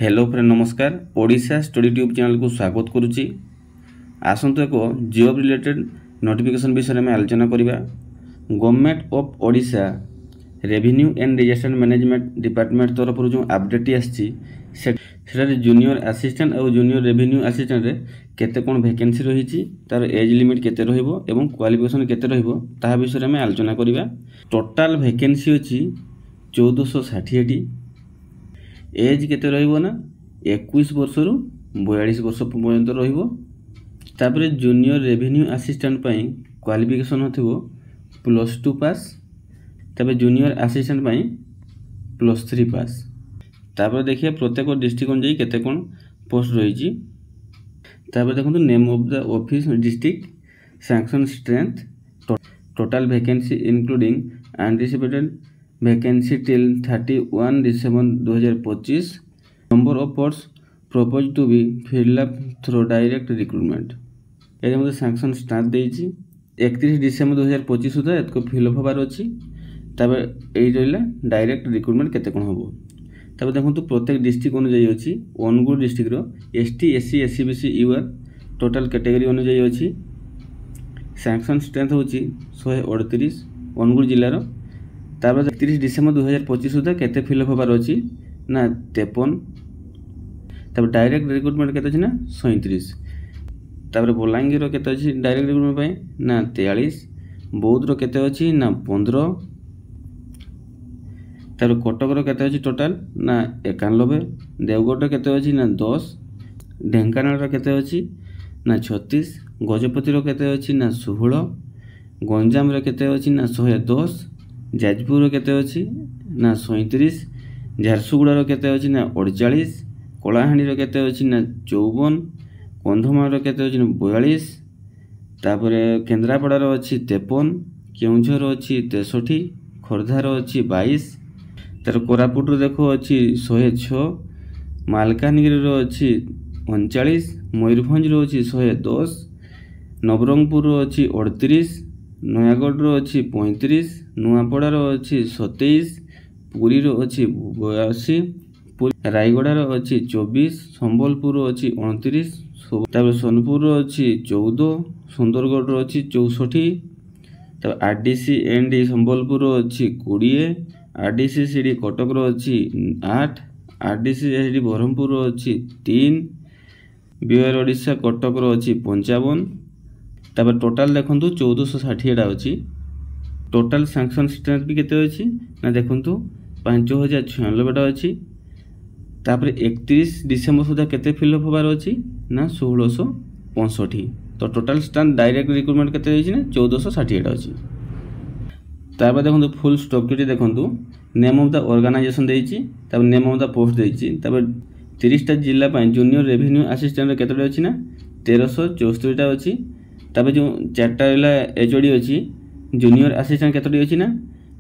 Hello friend नमस्कार। Odisha study tube channel को स्वागत करुच्ची। आसंतु एक जॉब रिलेटेड नोटिफिकेशन विषय में आलोचना करिबा। Government of Odisha revenue and disaster management department तरफ जो अपडेट आसी से जूनियर असिस्टेंट और जूनियर रेवेन्यू असिस्टेंट रे केते कोन वैकेंसी रही तार एज लिमिट केते रहिबो एवं क्वालिफिकेशन केते रहिबो ता विषय में आलोचना करिबा। टोटल वैकेंसी अछि 1460टी। एज केते रहिबो ना 21 वर्ष रु 42 वर्ष पर्यंत रहिबो। तापर जूनियर रेवेन्यू असिस्टेंट पई क्वालिफिकेशन होथिबो +2 पास। तापर जूनियर असिस्टेंट पई +3 पास। तापर देखिए प्रत्येक डिस्ट्रिक्ट अनुसार केते कोन पोस्ट रही। तापर देखंतु name of the office district, sanction strength, total vacancy including anticipated vacancy till 31 December 2025, number of posts propose to be fill up through direct recruitment. ये मतलब सैंक्शन स्टार्ट देइछि 31 December 2025 सुधा एतको फिल अप होबार अछि। तबे एई रहला डायरेक्ट रिक्रूटमेंट केते कोन होबो। तबे देखंतु प्रत्येक डिस्ट्रिक्ट अनुसार अछि। अनुगुल डिस्ट्रिक्ट रो ST SC SC BC UR total category अनुसार अछि। सैंक्शन स्ट्रेंथ होछि 138 अनुगुल जिल्ला रो। तापर 31 December 2025 सुधा केते फिल अप होबार अछि ना 53। तब डायरेक्ट रिक्रूटमेंट केते अछि ना 37। तापर बलांगीर रो केते अछि डायरेक्ट रिक्रूटमेंट पई ना 43। बौद्ध रो केते अछि ना 15। तापर कटक रो केते अछि टोटल ना 91। देवगढ़ रो केते अछि ना 10। ढेंकानाल रो केते अछि ना 36। गजपति रो केते अछि ना 16। गंजाम रो केते अछि ना 110। जाजपुर केते अछि ना 37। झारसुगुड़ा रो केते अछि ना 48। कोलाहांडी रो केते अछि ना 54। कंधमाल रो केते अछि ना 42। तापर केंद्रापड़ा रो अछि 53। केउंझर रो अछि 63। खोरधा रो अछि 22। तार कोरापुट रो देखो अछि 106। मालकानगिरी रो अछि 39। मयूरभंज रो अछि 110। नवरंगपुर रो अछि 38। नयागढ़ रो अछि 35। नुआपड़ा रो अछि 27। पुरी रो अछि 82। रायगड़ा रो अछि 24। संबलपुर रो अछि 29। तापर सोनपुर रो अछि 14। सुंदरगढ़ रो अछि 64। तापर आरडीसी एनडी संबलपुर रो अछि 20। आरडीसी सीडी कटक रो अछि 8। आरडीसी एसडी बरहमपुर रो अछि 3। बिहार ओडिशा कटक रो अछि 55। तापर टोटल देखंतु 1460 टा अछि। टोटल सैंक्शन स्ट्रेंथ भी केते अछि ना देखंतु 5096 टा अछि। तापर 31 December सुधा केते फिल अप होबार अछि ना 1665। तो टोटल स्ट्रेंथ डायरेक्ट रिक्रूटमेंट केते अछि ना 1460 टा अछि। तापर देखंतु फुल स्ट्रक्चर देखंतु नेम ऑफ द ऑर्गेनाइजेशन देइछि। तापर नेम ऑफ द पोस्ट देइछि। तापर 30 टा जिल्ला पय जूनियर रेवेन्यू असिस्टेंट केते अछि ना 1364 टा अछि। तापर जो चारटा रहला एचओडी अछि। जूनियर असिस्टेंट केतोटी अछि ना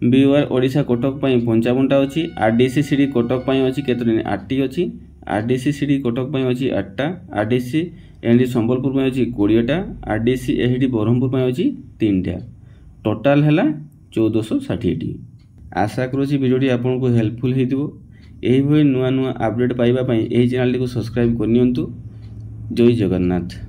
बीआर ओडिशा कटक पई 55 टा अछि। आरडीसी सीडी कटक पई अछि केतोटी 8 टी अछि। आरडीसी सीडी कटक पई अछि 8 टा। आरडीसी एनडी संबलपुर पई अछि 20 टा। आरडीसी एचडी बरहमपुर पई अछि 3 टा। टोटल हैला 1460 टी। आशा करूछि वीडियोटी आपनको हेल्पफुल हेतिबो। एही भई नुआ नुआ अपडेट पाइबा पई एही चैनल को सब्सक्राइब करनियंतु। जय जगन्नाथ।